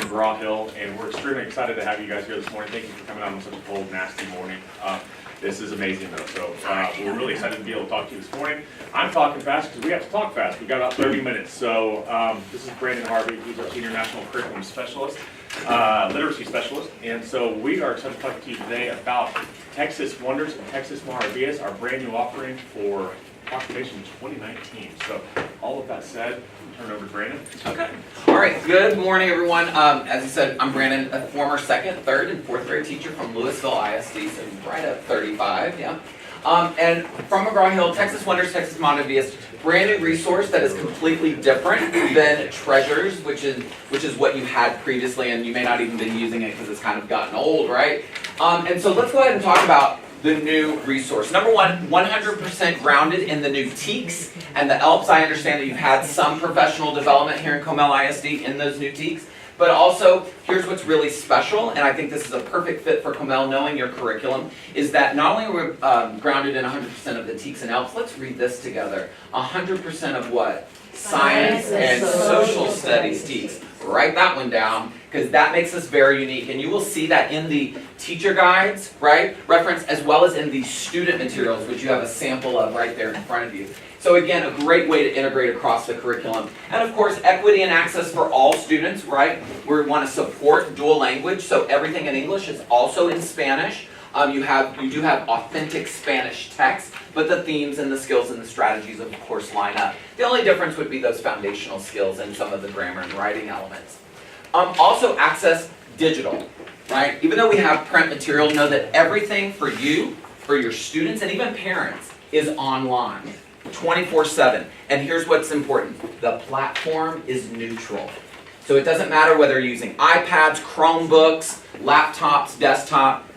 McGrawHill, and we're extremely excited to have you guys here this morning. Thank you for coming out on such a cold, nasty morning. This is amazing though, so we're really excited to be able to talk to you this morning. I'm talking fast because we have to talk fast. We've got about 30 minutes. So this is Brandon Harvey, who's our Senior National Curriculum Specialist, Literacy Specialist. And so we are excited to talk to you today about Texas Wonders and Texas Maravillas, our brand new offering for Proclamation 2019. So all of that said, turn it over to Brandon. Okay. All right. Good morning, everyone. As you said, I'm Brandon, a former second, third, and fourth grade teacher from Louisville ISD, so right at 35. Yeah. And from McGrawHill, Texas Wonders, Texas Maravillas, brand new resource that is completely different than Treasures, which is what you had previously, and you may not even been using it because it's kind of gotten old, right? And so let's go ahead and talk about the new resource. Number one, 100% grounded in the new TEKS and the ELPs. I understand that you've had some professional development here in Comal ISD in those new TEKS, but also here's what's really special, and I think this is a perfect fit for Comal knowing your curriculum, is that not only are we grounded in 100% of the TEKS and ELPs, let's read this together, 100% of what? Science and social studies TEKS. Write that one down, because that makes us very unique, and you will see that in the teacher guides, right, reference, as well as in the student materials, which you have a sample of right there in front of you. So again, a great way to integrate across the curriculum. And of course, equity and access for all students, right? We want to support dual language, so everything in English is also in Spanish. You do have authentic Spanish text, but the themes and the skills and the strategies, of course, line up. The only difference would be those foundational skills and some of the grammar and writing elements. Also access digital, right? Even though we have print material, know that everything for you, for your students, and even parents is online, 24/7. And here's what's important. The platform is neutral. So it doesn't matter whether you're using iPads, Chromebooks, laptops, desktop,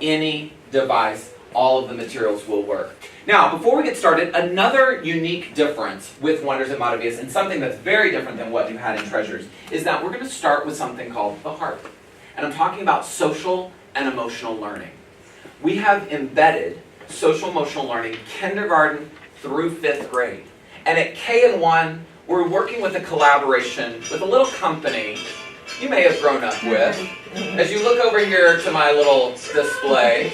any device, all of the materials will work. Now, before we get started, another unique difference with Wonders and Maravillas, and something that's very different than what you had in Treasures, is that we're going to start with something called the heart. And I'm talking about social and emotional learning. We have embedded social emotional learning kindergarten through 5th grade. And at K&1, we're working with a collaboration with a little company you may have grown up with. As you look over here to my little display,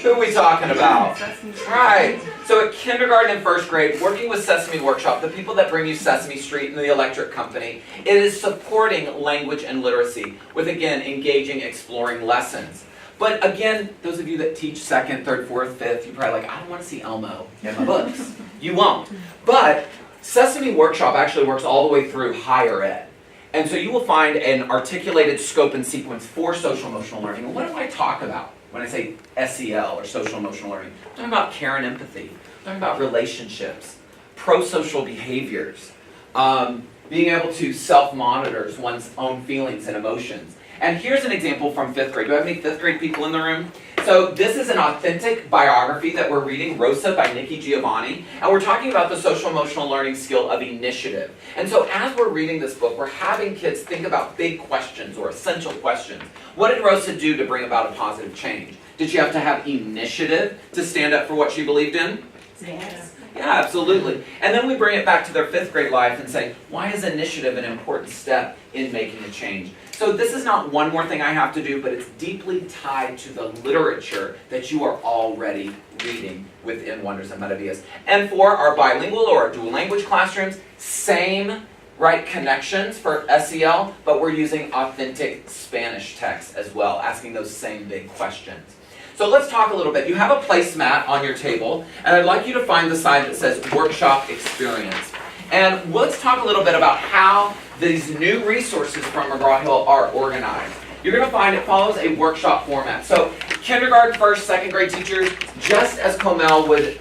who are we talking about? Right. So at kindergarten and 1st grade, working with Sesame Workshop, the people that bring you Sesame Street and the electric company, it is supporting language and literacy with, again, engaging, exploring lessons. But again, those of you that teach 2nd, 3rd, 4th, 5th, you're probably like, I don't want to see Elmo in my books. You won't. But Sesame Workshop actually works all the way through higher ed. And so you will find an articulated scope and sequence for social emotional learning. And what do I talk about when I say SEL or social emotional learning? I'm talking about care and empathy. I'm talking about relationships, pro-social behaviors, being able to self-monitor one's own feelings and emotions. And here's an example from 5th grade. Do I have any 5th grade people in the room? So this is an authentic biography that we're reading, Rosa by Nikki Giovanni, and we're talking about the social emotional learning skill of initiative. And so as we're reading this book, we're having kids think about big questions or essential questions. What did Rosa do to bring about a positive change? Did she have to have initiative to stand up for what she believed in? Yes. Yeah, absolutely. And then we bring it back to their 5th grade life and say, why is initiative an important step in making a change? So this is not one more thing I have to do, but it's deeply tied to the literature that you are already reading within Wonders and Maravillas. And for our bilingual or our dual language classrooms, same right connections for SEL, but we're using authentic Spanish text as well, asking those same big questions. So let's talk a little bit. You have a placemat on your table, and I'd like you to find the side that says Workshop Experience. And let's talk a little bit about how these new resources from McGrawHill are organized. You're going to find it follows a workshop format. So kindergarten, 1st, 2nd grade teachers, just as Comal would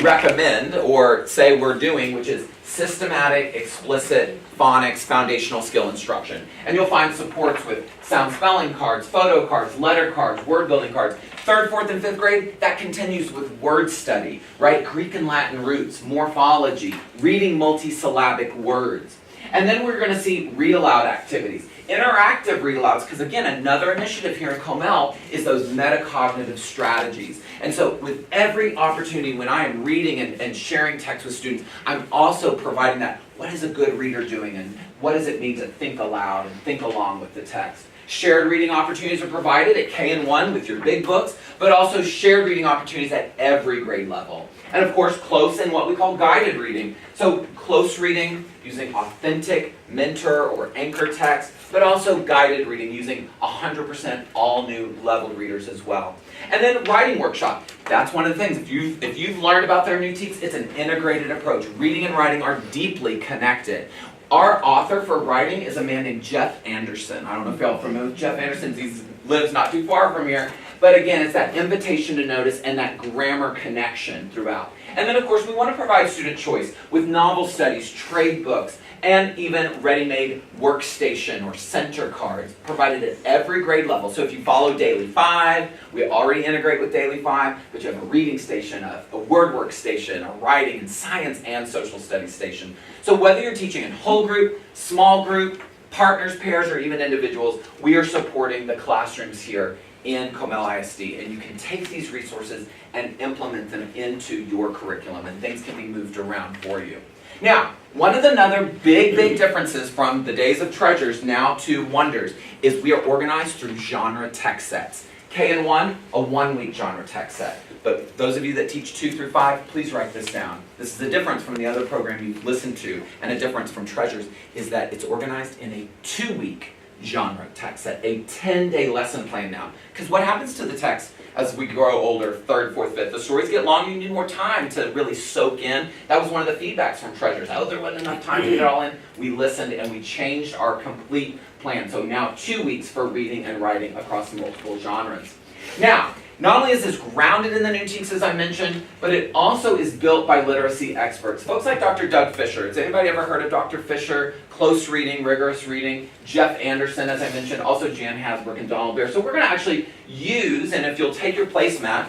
recommend or say we're doing, which is systematic, explicit, phonics, foundational skill instruction. And you'll find supports with sound spelling cards, photo cards, letter cards, word building cards. 3rd, 4th, and 5th grade, that continues with word study, right? Greek and Latin roots, morphology, reading multisyllabic words. And then we're going to see read aloud activities. Interactive read alouds, because again, another initiative here in Comal is those metacognitive strategies. And so with every opportunity when I am reading and sharing text with students, I'm also providing that, what is a good reader doing? And what does it mean to think aloud and think along with the text. Shared reading opportunities are provided at K and 1 with your big books, but also shared reading opportunities at every grade level. And of course, close and what we call guided reading. So close reading using authentic mentor or anchor text, but also guided reading using 100% all new leveled readers as well. And then writing workshop. That's one of the things. If you've learned about their new teaks, it's an integrated approach. Reading and writing are deeply connected. Our author for writing is a man named Jeff Anderson. I don't know if y'all are familiar with Jeff Anderson. He lives not too far from here. But again, it's that invitation to notice and that grammar connection throughout. And then, of course, we want to provide student choice with novel studies, trade books, and even ready-made workstation or center cards provided at every grade level. So if you follow Daily 5, we already integrate with Daily 5, but you have a reading station, a word workstation, a writing and science and social studies station. So whether you're teaching in whole group, small group, partners, pairs, or even individuals, we are supporting the classrooms here in Comal ISD, and you can take these resources and implement them into your curriculum, and things can be moved around for you. Now, one of the other big differences from the days of treasures now to wonders is we are organized through genre text sets. K and 1, a 1-week genre text set. But those of you that teach 2 through 5, please write this down. This is the difference from the other program you've listened to, and a difference from treasures, is that it's organized in a 2-week genre text set, a 10-day lesson plan now. Because what happens to the text as we grow older, 3rd, 4th, 5th, the stories get long, you need more time to really soak in. That was one of the feedbacks from treasures. Oh, there wasn't enough time to get it all in. We listened and we changed our complete plan. So now 2 weeks for reading and writing across multiple genres. Now, not only is this grounded in the new teachings as I mentioned, but it also is built by literacy experts. Folks like Dr. Doug Fisher. Has anybody ever heard of Dr. Fisher? Close reading, rigorous reading. Jeff Anderson, as I mentioned, also Jan Hasbrook and Donald Bear. So we're going to actually use, and if you'll take your placemat,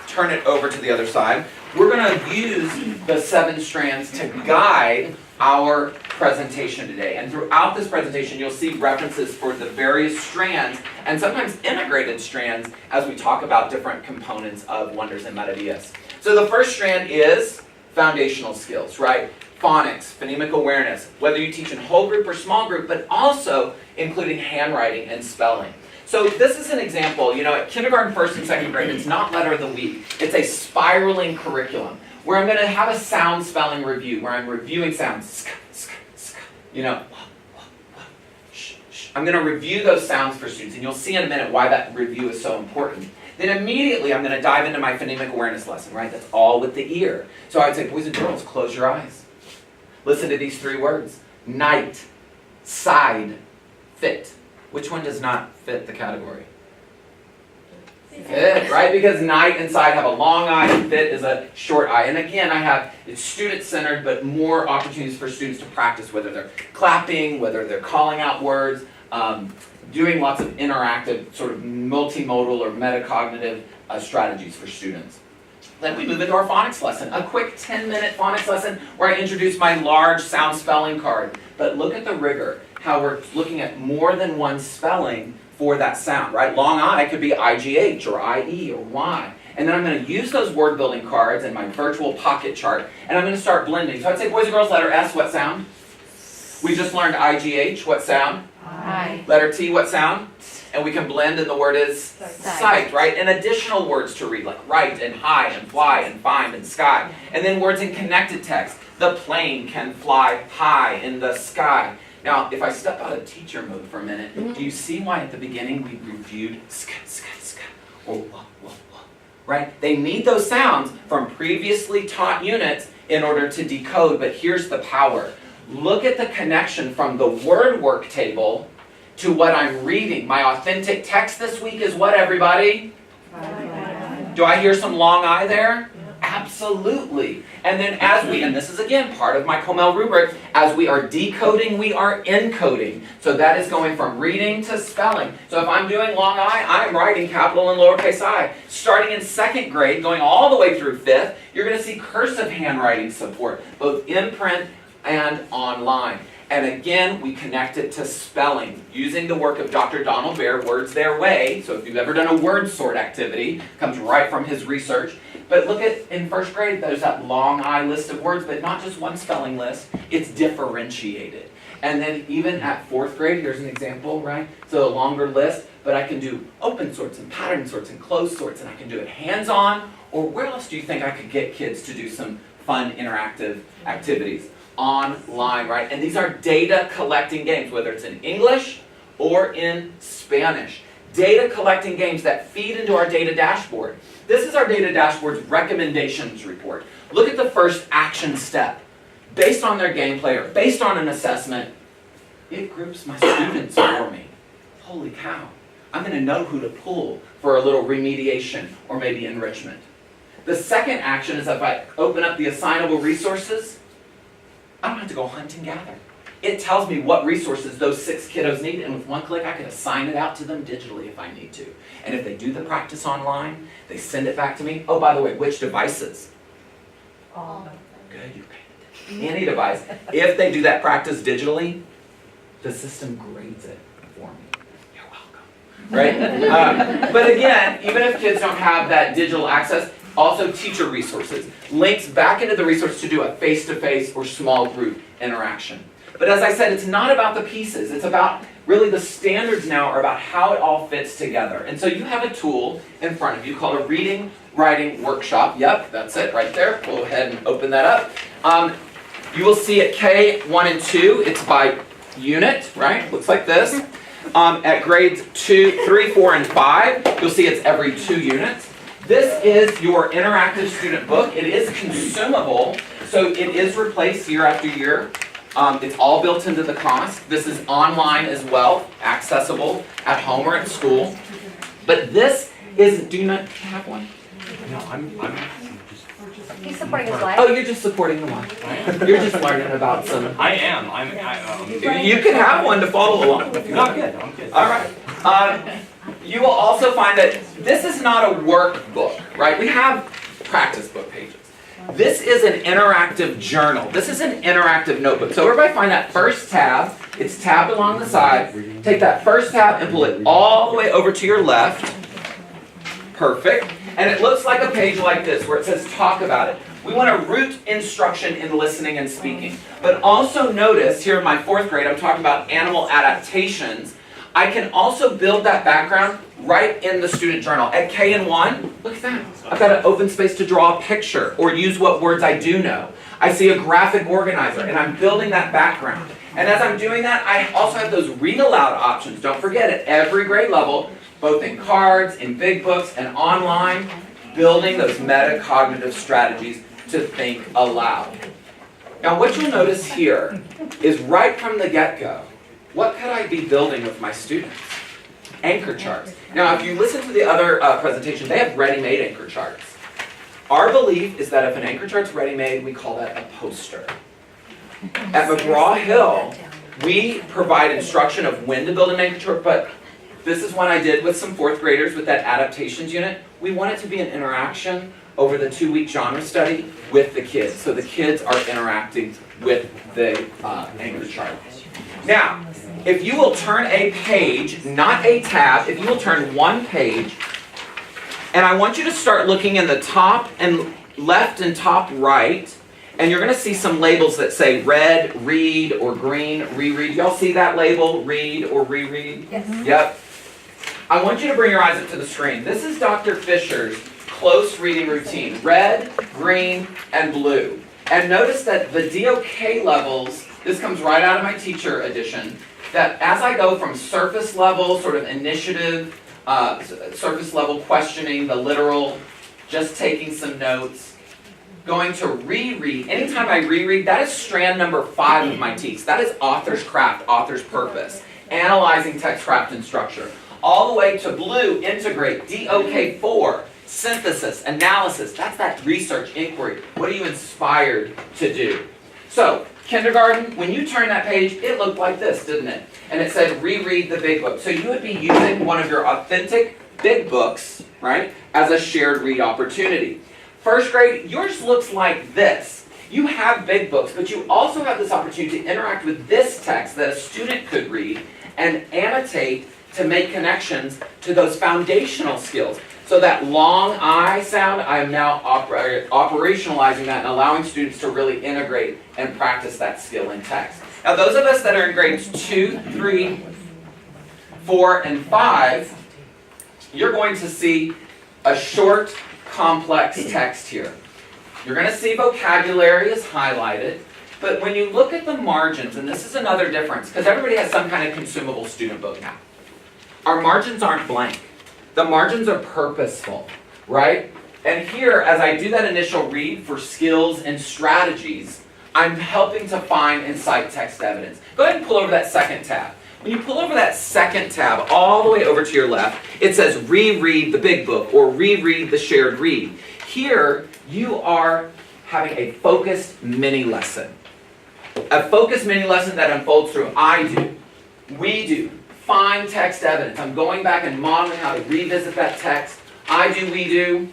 turn it over to the other side, we're going to use the 7 strands to guide our presentation today. And throughout this presentation, you'll see references for the various strands and sometimes integrated strands as we talk about different components of Wonders and Maravillas. So the first strand is foundational skills, right? Phonics, phonemic awareness, whether you teach in whole group or small group, but also including handwriting and spelling. So this is an example, at kindergarten, 1st, and 2nd grade, it's not letter of the week. It's a spiraling curriculum where I'm going to have a sound spelling review, where I'm reviewing sounds. I'm going to review those sounds for students, and you'll see in a minute why that review is so important. Then immediately I'm going to dive into my phonemic awareness lesson, right? That's all with the ear. So I would say, boys and girls, close your eyes. Listen to these 3 words. Night, side, fit. Which one does not fit the category? Fit, right? Because night and side have a long eye and fit is a short eye. And again, it's student-centered, but more opportunities for students to practice, whether they're clapping, whether they're calling out words, doing lots of interactive, sort of multimodal or metacognitive strategies for students. Then we move into our phonics lesson, a quick 10-minute phonics lesson where I introduce my large sound spelling card. But look at the rigor, how we're looking at more than one spelling for that sound, right? Long I could be IGH or IE or Y. And then I'm going to use those word building cards and my virtual pocket chart, and I'm going to start blending. So I'd say, boys and girls, letter S, what sound? We just learned IGH, what sound? I. Letter T, what sound? And we can blend, and the word is sight, right? And additional words to read, like right and high and fly and find and sky. And then words in connected text. The plane can fly high in the sky. Now, if I step out of teacher mode for a minute, do you see why at the beginning we reviewed ska, ska, ska, or wah, wah, wah, right? They need those sounds from previously taught units in order to decode, but here's the power. Look at the connection from the word work table to what I'm reading. My authentic text this week is what, everybody? Do I hear some long I there? Absolutely. And then and this is again part of my Comal rubric, as we are decoding, we are encoding. So that is going from reading to spelling. So if I'm doing long I, I'm writing capital and lowercase I. Starting in 2nd grade, going all the way through 5th, you're going to see cursive handwriting support, both in print and online. And again, we connect it to spelling, using the work of Dr. Donald Bear, Words Their Way. So if you've ever done a word sort activity, comes right from his research. But look at, in 1st grade, there's that long I list of words, but not just one spelling list, it's differentiated. And then even at 4th grade, here's an example, right? So a longer list, but I can do open sorts and pattern sorts and closed sorts, and I can do it hands-on, or where else do you think I could get kids to do some fun interactive activities? Online, right? And these are data collecting games, whether it's in English or in Spanish. Data collecting games that feed into our data dashboard. This is our data dashboard's recommendations report. Look at the first action step. Based on their gameplay or based on an assessment, it groups my students for me. Holy cow. I'm going to know who to pull for a little remediation or maybe enrichment. The second action is if I open up the assignable resources, I don't have to go hunt and gather. It tells me what resources those 6 kiddos need, and with one click I can assign it out to them digitally if I need to. And if they do the practice online, they send it back to me. Oh, by the way, which devices? All. Good, you're paying attention. Any device. If they do that practice digitally, the system grades it for me. You're welcome. Right? But again, even if kids don't have that digital access, also teacher resources. Links back into the resource to do a face-to-face or small group interaction. But as I said, it's not about the pieces. It's about, really the standards now are about how it all fits together. And so you have a tool in front of you called a reading, writing workshop. Yep, that's it right there. Go ahead and open that up. You will see at K1 and 2, it's by unit, right? Looks like this. At grades 2, 3, 4, and 5, you'll see it's every 2 units. This is your interactive student book. It is consumable, so it is replaced year after year. It's all built into the cost. This is online as well, accessible at home or at school. But this is, do you not have one? No, I'm just. He's supporting his life. Oh, you're just supporting the one. You're just learning about some. I am. You can have one to follow along if you want. I'm good. All right. You will also find that this is not a workbook, right? We have practice book pages. This is an interactive journal. This is an interactive notebook. So everybody find that first tab. It's tabbed along the side. Take that first tab and pull it all the way over to your left. Perfect. And it looks like a page like this where it says talk about it. We want to root instruction in listening and speaking. But also notice here in my 4th grade, I'm talking about animal adaptations. I can also build that background right in the student journal. At K and 1, look at that. I've got an open space to draw a picture or use what words I do know. I see a graphic organizer and I'm building that background. And as I'm doing that, I also have those read aloud options. Don't forget, at every grade level, both in cards, in big books, and online, building those metacognitive strategies to think aloud. Now what you'll notice here is right from the get-go, what could I be building with my students? Anchor charts. Now, if you listen to the other presentation, they have ready-made anchor charts. Our belief is that if an anchor chart's ready-made, we call that a poster. At McGrawHill, we provide instruction of when to build an anchor chart, but this is one I did with some 4th graders with that adaptations unit. We want it to be an interaction over the 2-week genre study with the kids. So the kids are interacting with the anchor chart. Now, if you will turn a page, not a tab, if you will turn one page, and I want you to start looking in the top and left and top right, and you're going to see some labels that say red, read, or green, reread. Y'all see that label, read or reread? Yes. Yep. I want you to bring your eyes up to the screen. This is Dr. Fisher's close reading routine, red, green, and blue. And notice that the DOK levels, this comes right out of my teacher edition, that as I go from surface level, sort of initiative, surface level questioning, the literal, just taking some notes, going to reread. Anytime I reread, that is strand number 5 of my TEKS. That is author's craft, author's purpose, analyzing text, craft, and structure. All the way to blue, integrate, DOK4, synthesis, analysis. That's that research inquiry. What are you inspired to do? So, kindergarten, when you turn that page, it looked like this, didn't it? And it said reread the big book. So you would be using one of your authentic big books, right, as a shared read opportunity. 1st grade, yours looks like this. You have big books, but you also have this opportunity to interact with this text that a student could read and annotate to make connections to those foundational skills. So that long I sound, I am now operationalizing that and allowing students to really integrate and practice that skill in text. Now those of us that are in grades 2, 3, 4, and 5, you're going to see a short, complex text here. You're going to see vocabulary is highlighted, but when you look at the margins, and this is another difference, because everybody has some kind of consumable student book now. Our margins aren't blank. The margins are purposeful, right? And here, as I do that initial read for skills and strategies, I'm helping to find and cite text evidence. Go ahead and pull over that second tab. When you pull over that second tab, all the way over to your left, it says reread the big book or reread the shared read. Here, you are having a focused mini lesson. A focused mini lesson that unfolds through I do, we do, find text evidence. I'm going back and modeling how to revisit that text. I do, we do.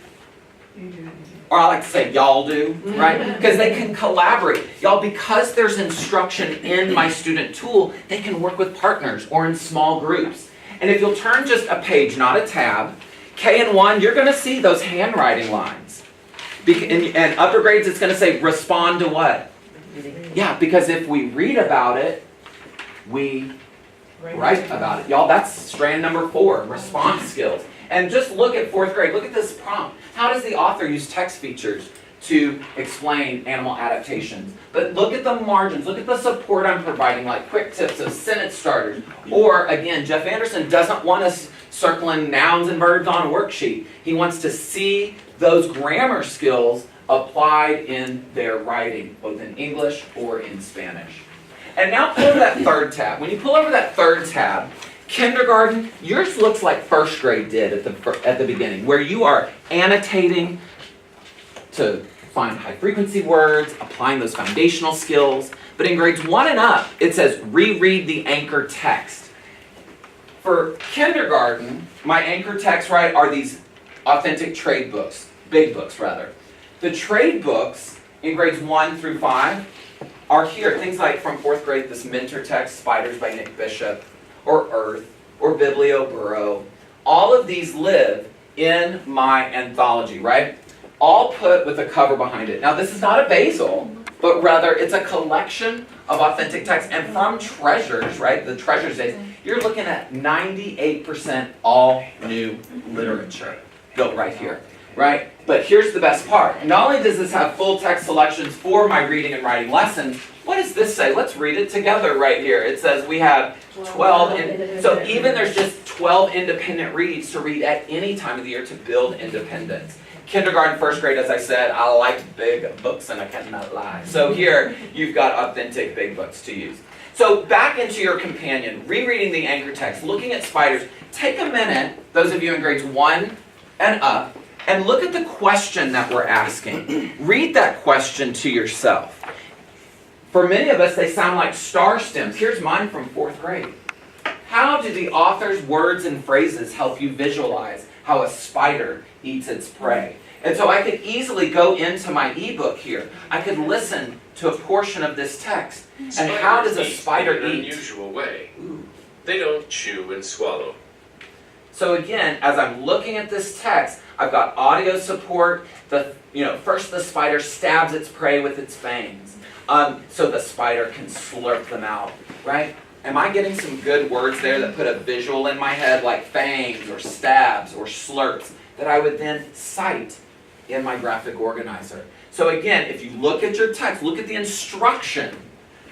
Or I like to say y'all do, right? Because they can collaborate. Y'all, because there's instruction in my student tool, they can work with partners or in small groups. And if you'll turn just a page, not a tab, K and 1, you're going to see those handwriting lines. And upper grades, it's going to say respond to what? Yeah, because if we read about it, we write about it. Y'all, that's strand number 4, response skills. And just look at 4th grade. Look at this prompt. How does the author use text features to explain animal adaptations? But look at the margins. Look at the support I'm providing, like quick tips of sentence starters. Or, again, Jeff Anderson doesn't want us circling nouns and verbs on a worksheet. He wants to see those grammar skills applied in their writing, both in English or in Spanish. And now pull over that 3rd tab. When you pull over that 3rd tab, kindergarten, yours looks like 1st grade did at the beginning, where you are annotating to find high frequency words, applying those foundational skills. But in grades 1 and up, it says reread the anchor text. For kindergarten, my anchor texts, right, are these authentic trade books, big books rather. The trade books in grades 1 through 5 are here. Things like from 4th grade, this mentor text, Spiders by Nick Bishop, or Earth, or Biblio Burrow. All of these live in my anthology, right? All put with a cover behind it. Now this is not a basal, but rather it's a collection of authentic texts. And from Treasures, right, the Treasures days, you're looking at 98% all new literature built right here, right? But here's the best part. Not only does this have full text selections for my reading and writing lessons, what does this say? Let's read it together right here. It says we have 12, so even there's just 12 independent reads to read at any time of the year to build independence. Kindergarten, 1st grade, as I said, I like big books and I cannot lie. So here, you've got authentic big books to use. So back into your companion, rereading the anchor text, looking at spiders. Take a minute, those of you in grades 1 and up, and look at the question that we're asking. Read that question to yourself. For many of us, they sound like star stems. Here's mine from 4th grade. How do the author's words and phrases help you visualize how a spider eats its prey? And so I could easily go into my ebook here. I could listen to a portion of this text. And how does a spider eat? In an unusual way. They don't chew and swallow. So again, as I'm looking at this text, I've got audio support. First the spider stabs its prey with its fangs. So the spider can slurp them out, right? Am I getting some good words there that put a visual in my head like fangs or stabs or slurps that I would then cite in my graphic organizer? So again, if you look at your text, look at the instruction,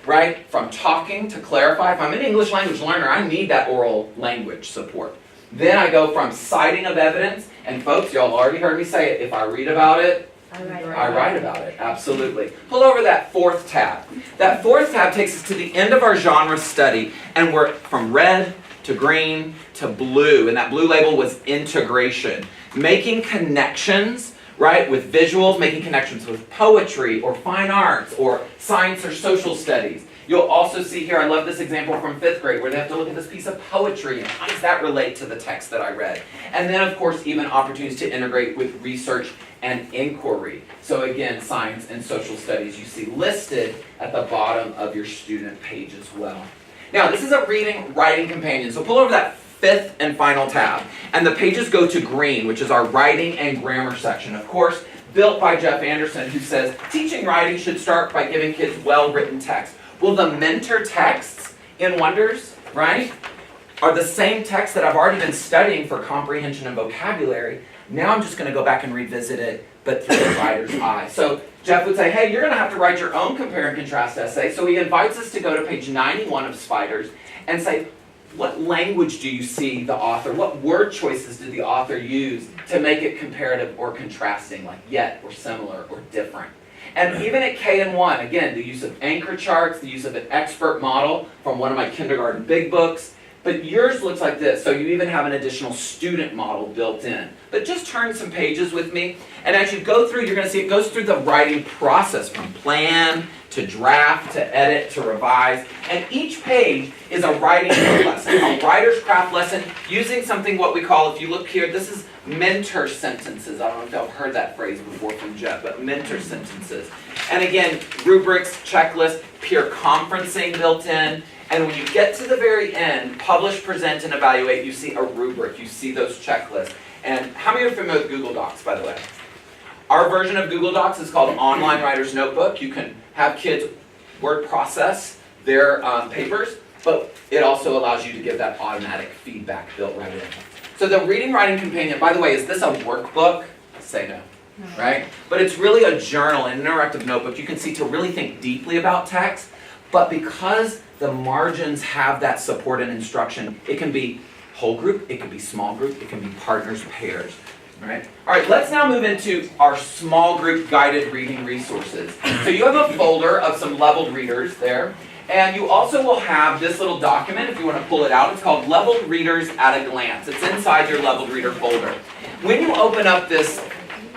right? From talking to clarify. If I'm an English language learner, I need that oral language support. Then I go from citing of evidence, and folks, y'all already heard me say it, if I read about it, I write about it, absolutely. Pull over that 4th tab. That 4th tab takes us to the end of our genre study, and we're from red to green to blue, and that blue label was integration. Making connections, right, with visuals, making connections with poetry or fine arts or science or social studies. You'll also see here, I love this example from 5th grade, where they have to look at this piece of poetry and how does that relate to the text that I read? And then, of course, even opportunities to integrate with research and inquiry. So again, science and social studies you see listed at the bottom of your student page as well. Now, this is a reading, writing companion. So pull over that 5th and final tab. And the pages go to green, which is our writing and grammar section. Of course, built by Jeff Anderson, who says, teaching writing should start by giving kids well-written text. Well, the mentor texts in Wonders, right, are the same texts that I've already been studying for comprehension and vocabulary. Now I'm just going to go back and revisit it, but through the writer's eye. So Jeff would say, hey, you're going to have to write your own compare and contrast essay. So he invites us to go to page 91 of Spiders and say, what language do you see the author, what word choices did the author use to make it comparative or contrasting, like yet or similar or different? And even at K&1, again, the use of anchor charts, the use of an expert model from one of my kindergarten big books. But yours looks like this, so you even have an additional student model built in. But just turn some pages with me, and as you go through, you're going to see it goes through the writing process from plan to draft to edit to revise. And each page is a writing lesson, a writer's craft lesson using something what we call, if you look here, this is mentor sentences. I don't know if y'all heard that phrase before from Jeff, but mentor sentences. And again, rubrics, checklists, peer conferencing built in. And when you get to the very end, publish, present, and evaluate, you see a rubric. You see those checklists. And how many are familiar with Google Docs, by the way? Our version of Google Docs is called Online Writer's Notebook. You can have kids word process their papers, but it also allows you to give that automatic feedback built right in. So the Reading Writing Companion, by the way, is this a workbook? Say no. Right? But it's really a journal, an interactive notebook. You can see to really think deeply about text, but because the margins have that support and instruction, it can be whole group, it can be small group, it can be partners, pairs. Right? All right, let's now move into our small group guided reading resources. So you have a folder of some leveled readers there, and you also will have this little document, if you want to pull it out. It's called Leveled Readers at a Glance. It's inside your leveled reader folder. When you open up this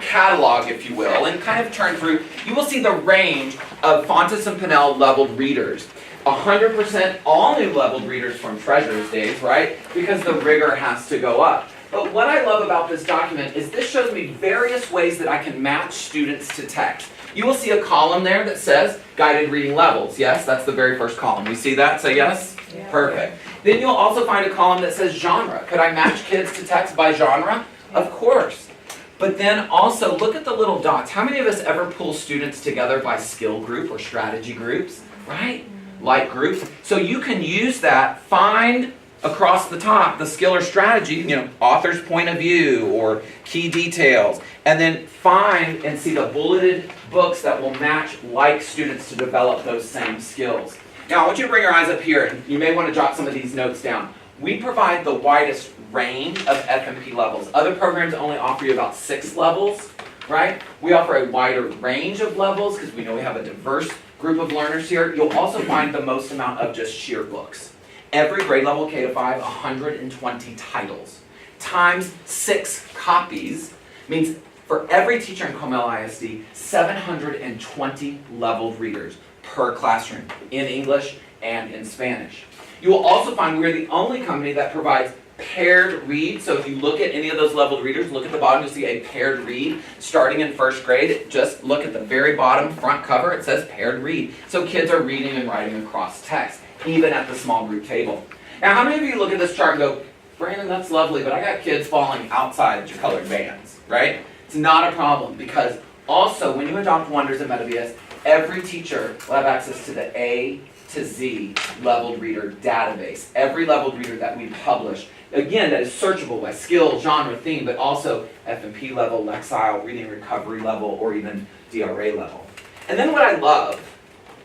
catalog, if you will, and kind of turn through, you will see the range of Fontes and Pinnell leveled readers. 100% all new leveled readers from Treasurer's Days, right? Because the rigor has to go up. But what I love about this document is this shows me various ways that I can match students to text. You will see a column there that says guided reading levels. Yes, that's the very first column. We see that? Say yes? Yeah. Perfect. Then you'll also find a column that says genre. Could I match kids to text by genre? Of course. But then also look at the little dots. How many of us ever pull students together by skill group or strategy groups? Right? Like groups. So you can use that, find across the top the skill or strategy, author's point of view or key details, and then find and see the bulleted books that will match like students to develop those same skills. Now I want you to bring your eyes up here, and you may want to jot some of these notes down. We provide the widest range of FMP levels. Other programs only offer you about 6 levels, right? We offer a wider range of levels because we know we have a diverse group of learners here. You'll also find the most amount of just sheer books. Every grade level K to 5, 120 titles times 6 copies means for every teacher in Comal ISD, 720 leveled readers per classroom in English and in Spanish. You will also find we're the only company that provides paired read. So if you look at any of those leveled readers, look at the bottom, you'll see a paired read starting in first grade. Just look at the very bottom front cover, it says paired read. So kids are reading and writing across text, even at the small group table. Now, how many of you look at this chart and go, Brandon, that's lovely, but I got kids falling outside your colored bands, right? It's not a problem, because also when you adopt Wonders at MetaBS, every teacher will have access to the A to Z leveled reader database. Every leveled reader that we publish, again, that is searchable by skill, genre, theme, but also FMP level, Lexile, reading recovery level, or even DRA level. And then what I love,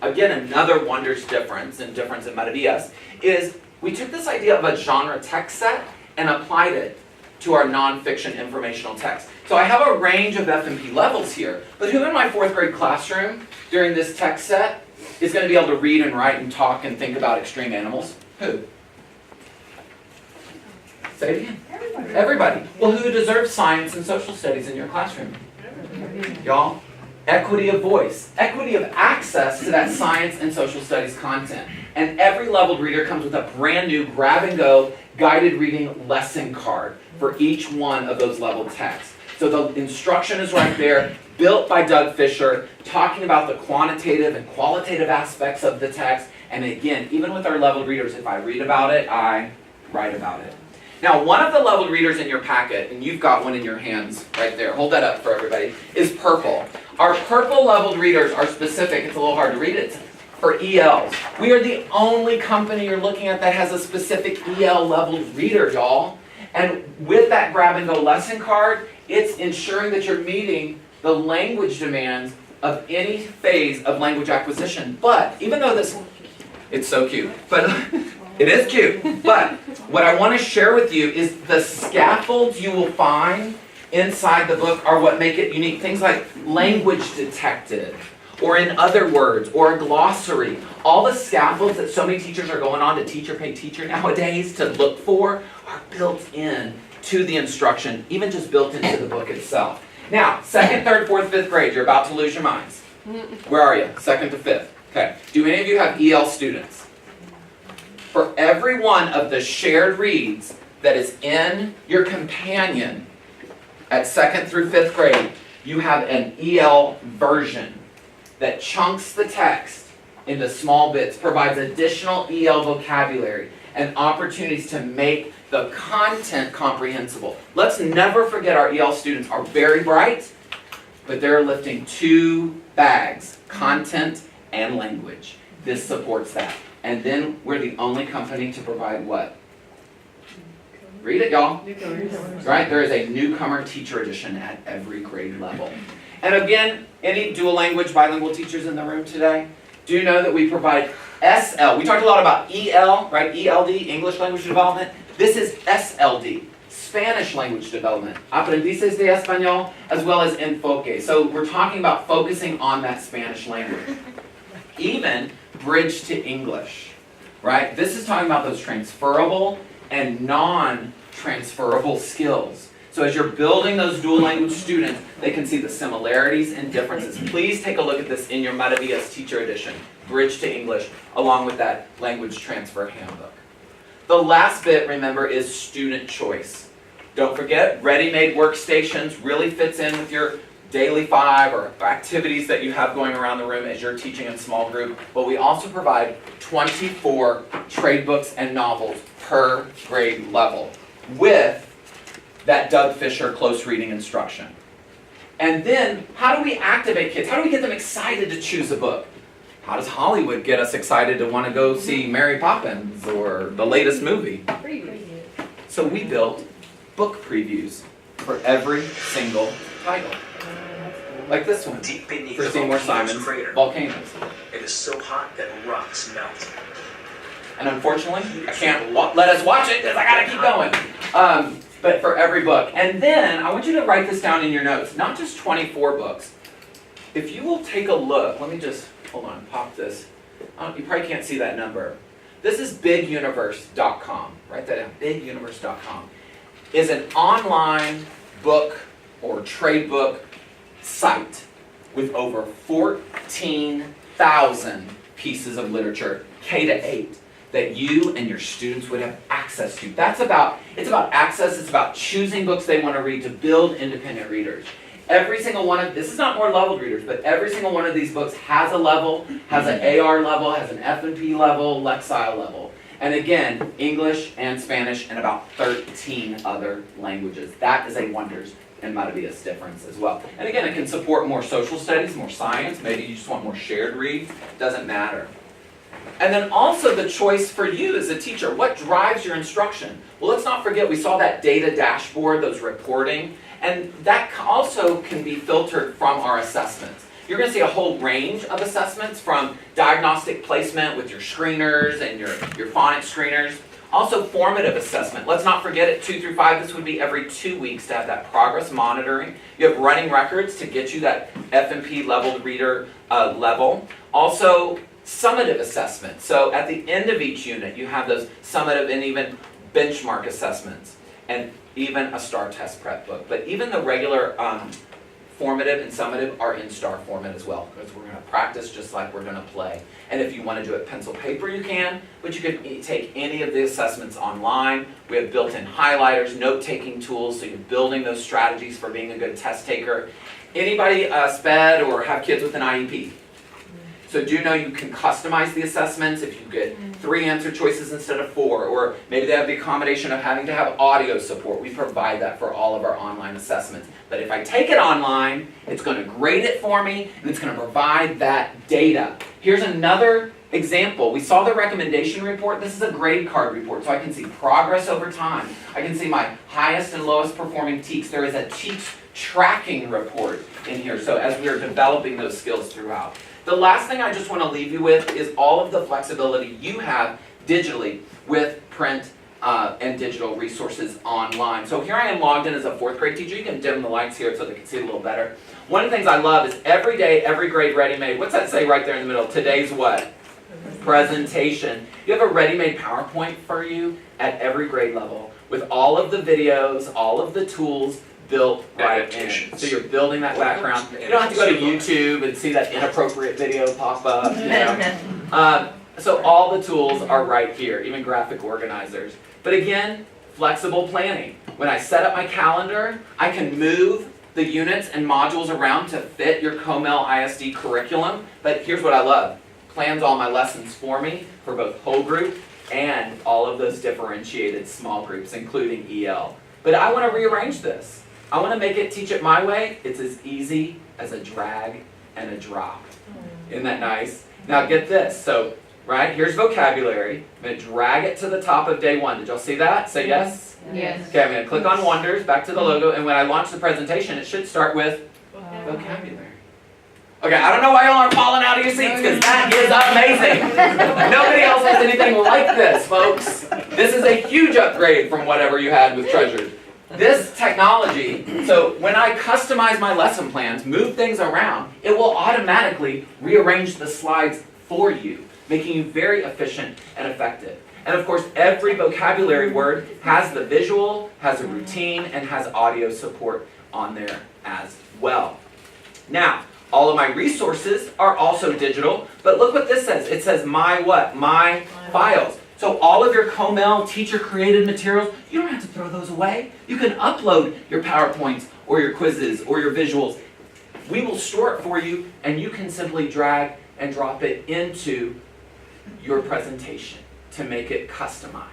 again, another Wonders difference and difference at MetaBS, is we took this idea of a genre text set and applied it to our nonfiction informational text. So I have a range of FMP levels here, but who in my 4th grade classroom during this text set is going to be able to read and write and talk and think about extreme animals? Who? Say it again. Everybody. Everybody. Well, who deserves science and social studies in your classroom? Y'all? Equity of voice, equity of access to that science and social studies content. And every leveled reader comes with a brand new grab-and-go guided reading lesson card for each one of those leveled texts. So the instruction is right there, built by Doug Fisher, talking about the quantitative and qualitative aspects of the text. And again, even with our leveled readers, if I read about it, I write about it. Now, one of the leveled readers in your packet, and you've got one in your hands right there, hold that up for everybody, is purple. Our purple leveled readers are specific. It's a little hard to read. It's for ELs. We are the only company you're looking at that has a specific EL level reader, y'all. And with that grab and go lesson card, it's ensuring that you're meeting the language demands of any phase of language acquisition. But even though this, it's so cute, but it is cute. But what I want to share with you is the scaffolds you will find inside the book are what make it unique. Things like language detected, or in other words, or a glossary. All the scaffolds that so many teachers are going on to Teacher Pay Teacher nowadays to look for are built in to the instruction, even just built into the book itself. Now, 2nd, 3rd, 4th, 5th grade, you're about to lose your minds. Where are you? 2nd to 5th. Okay. Do any of you have EL students? For every one of the shared reads that is in your companion at 2nd through 5th grade, you have an EL version that chunks the text into small bits, provides additional EL vocabulary, and opportunities to make the content comprehensible. Let's never forget our EL students are very bright, but they're lifting 2 bags, content and language. This supports that. And then we're the only company to provide what? Read it, y'all. Right? There is a newcomer teacher edition at every grade level. And again, any dual language bilingual teachers in the room today, do know that we provide SL. We talked a lot about EL, right? ELD, English Language Development. This is SLD, Spanish Language Development. Aprendices de Español, as well as Enfoque. So we're talking about focusing on that Spanish language. Even Bridge to English, right? This is talking about those transferable and non-transferable skills. So as you're building those dual language students, they can see the similarities and differences. Please take a look at this in your Maravillas Teacher Edition, Bridge to English, along with that language transfer handbook. The last bit, remember, is student choice. Don't forget, ready-made workstations really fits in with your daily 5 or activities that you have going around the room as you're teaching in small group. But we also provide 24 trade books and novels per grade level with that Doug Fisher close reading instruction. And then, how do we activate kids? How do we get them excited to choose a book? How does Hollywood get us excited to want to go see Mary Poppins or the latest movie? So we built book previews for every single title. Like this one, Deep beneath for the Seymour volcano's Simon's crater, Volcanoes. it is so hot that rocks melt. And unfortunately, I can't let us watch it because I gotta keep going. But for every book. And then, I want you to write this down in your notes, not just 24 books. If you will take a look, let me just, hold on, pop this. You probably can't see that number. This is biguniverse.com. Write that down, biguniverse.com. Is an online book or trade book site with over 14,000 pieces of literature, K to 8, that you and your students would have access to. It's about access, it's about choosing books they want to read to build independent readers. Every single one of, this is not more leveled readers, but every single one of these books has a level, has an AR level, has an F&P level, Lexile level. And again, English and Spanish and about 13 other languages. That is a Wonders and Maravillas difference as well. And again, it can support more social studies, more science, maybe you just want more shared reads, doesn't matter. And then also the choice for you as a teacher, what drives your instruction? Well, let's not forget we saw that data dashboard, those reporting, and that also can be filtered from our assessments. You're going to see a whole range of assessments from diagnostic placement with your screeners and your phonics screeners. Also formative assessment. Let's not forget at 2 through 5, this would be every 2 weeks to have that progress monitoring. You have running records to get you that F&P leveled reader level. Also summative assessment. So at the end of each unit, you have those summative and even benchmark assessments. And even a STAR test prep book. But even the regular formative and summative are in STAR format as well, because we're going to practice just like we're going to play. And if you want to do it pencil paper, you can, but you can take any of the assessments online. We have built-in highlighters, note-taking tools, so you're building those strategies for being a good test taker. Anybody SPED or have kids with an IEP? So do know you can customize the assessments if you get 3 answer choices instead of 4, or maybe they have the accommodation of having to have audio support. We provide that for all of our online assessments. But if I take it online, it's going to grade it for me, and it's going to provide that data. Here's another example. We saw the recommendation report. This is a grade card report, so I can see progress over time. I can see my highest and lowest performing TEKS. There is a TEKS tracking report in here, so as we are developing those skills throughout. The last thing I just want to leave you with is all of the flexibility you have digitally with print and digital resources online. So here I am logged in as a 4th grade teacher. You can dim the lights here so they can see it a little better. One of the things I love is every day, every grade ready-made. What's that say right there in the middle? Today's what? Presentation. You have a ready-made PowerPoint for you at every grade level with all of the videos, all of the tools built right in. So you're building that background. You don't have to go to YouTube and see that inappropriate video pop up. You know? So all the tools are right here, even graphic organizers. But again, flexible planning. When I set up my calendar, I can move the units and modules around to fit your Comal ISD curriculum. But here's what I love. Plans all my lessons for me for both whole group and all of those differentiated small groups, including EL. But I want to rearrange this. I want to make it teach it my way. It's as easy as a drag and a drop. Isn't that nice? Now get this. So, right, here's vocabulary. I'm going to drag it to the top of day 1. Did y'all see that? Say yes? Yes. Okay, I'm going to click on Wonders, back to the logo, and when I launch the presentation, it should start with vocabulary. Okay, I don't know why y'all aren't falling out of your seats, because that is amazing. Nobody else has anything like this, folks. This is a huge upgrade from whatever you had with Treasured. This technology, so when I customize my lesson plans, move things around, it will automatically rearrange the slides for you, making you very efficient and effective. And of course, every vocabulary word has the visual, has a routine, and has audio support on there as well. Now, all of my resources are also digital, but look what this says. It says my what? My files. So all of your Comal teacher-created materials, you don't have to throw those away. You can upload your PowerPoints or your quizzes or your visuals. We will store it for you, and you can simply drag and drop it into your presentation to make it customized.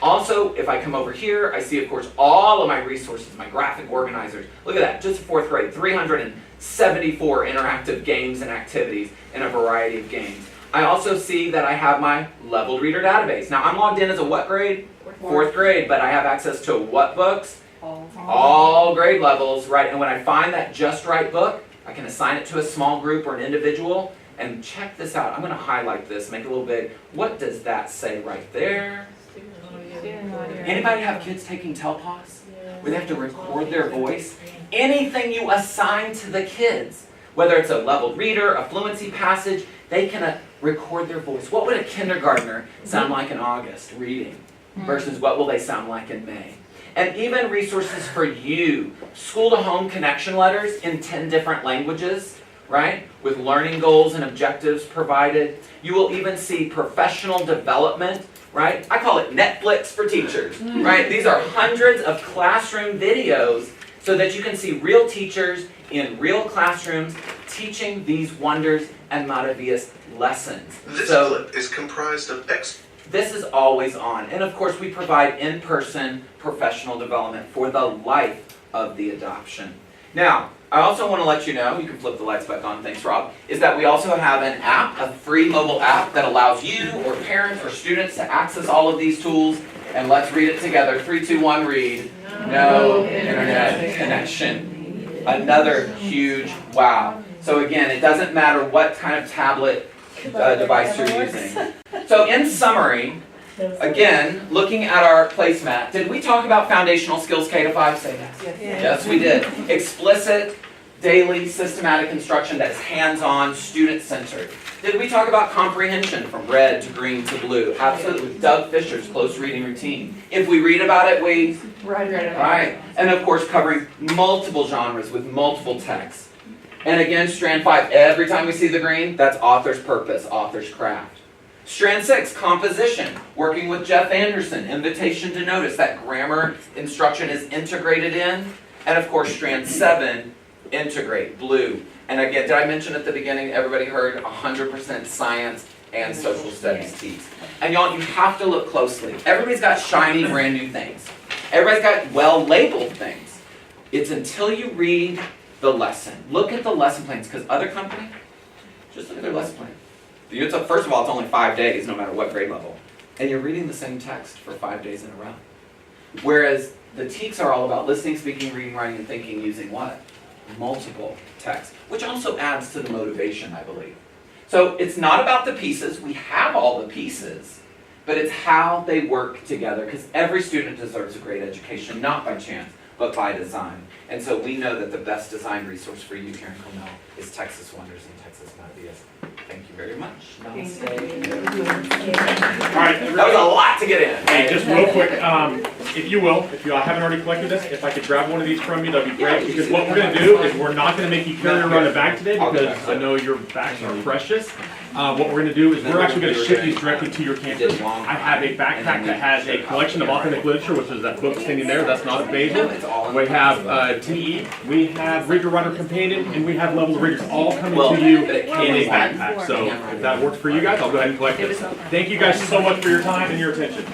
Also, if I come over here, I see, of course, all of my resources, my graphic organizers. Look at that, just 4th grade, 374 interactive games and activities in a variety of games. I also see that I have my leveled reader database. Now, I'm logged in as a what grade? 4th grade, but I have access to what books? All grade levels, right? And when I find that just right book, I can assign it to a small group or an individual. And check this out. I'm going to highlight this, make it a little big. What does that say right there? Anybody have kids taking Telpos? Where they have to record their voice? Anything you assign to the kids, whether it's a leveled reader, a fluency passage, they can record their voice. What would a kindergartner sound like in August reading versus what will they sound like in May? And even resources for you, school-to-home connection letters in 10 different languages, right? With learning goals and objectives provided. You will even see professional development, right? I call it Netflix for teachers, right? These are hundreds of classroom videos so that you can see real teachers in real classrooms teaching these wonders and maravillas lessons. This clip is comprised of This is always on. And of course, we provide in-person professional development for the life of the adoption. Now, I also want to let you know, you can flip the lights back on, thanks Rob, is that we also have an app, a free mobile app that allows you or parents or students to access all of these tools. And let's read it together. 3, 2, 1, read. No internet connection. Another huge wow. So again, it doesn't matter what kind of tablet device you're using. So in summary, again, looking at our placemat, did we talk about foundational skills K to 5? Say yes. Yes, we did. Explicit, daily, systematic instruction that is hands-on, student-centered. Did we talk about comprehension from red to green to blue? Absolutely. Doug Fisher's close reading routine. If we read about it, we... Right. And of course, covering multiple genres with multiple texts. And again, strand 5, every time we see the green, that's author's purpose, author's craft. Strand 6, composition, working with Jeff Anderson, invitation to notice, that grammar instruction is integrated in. And of course, strand 7, integrate, blue. And again, did I mention at the beginning, everybody heard 100% science and social studies TEKS. And y'all, you have to look closely. Everybody's got shiny, brand new things. Everybody's got well-labeled things. It's until you read the lesson. Look at the lesson plans, because other companies, just look at their lesson plan. First of all, it's only 5 days, no matter what grade level. And you're reading the same text for 5 days in a row. Whereas the TEKS are all about listening, speaking, reading, writing, and thinking using what? Multiple texts, which also adds to the motivation, I believe. So it's not about the pieces. We have all the pieces, but it's how they work together, because every student deserves a great education, not by chance, but by design. And so we know that the best design resource for you here in Comal is Texas Wonders and Texas Ideas. Thank you very much. Namaste. All right, That was a lot to get in. hey, just real quick, if you will, if you haven't already collected this, if I could grab one of these from you, that'd be great. Because what we're gonna do is we're not gonna make you carry around a bag today, because I know your bags are precious. What we're gonna do is we're actually gonna ship these directly to your campus. I have a backpack that has a collection of authentic literature, which is that book standing there. That's not available. We have TE, we have Reader Writer Companion, and we have Level of Readers all coming to you in a backpack. So if that works for you guys, I'll go ahead and collect it. Thank you guys so much for your time and your attention.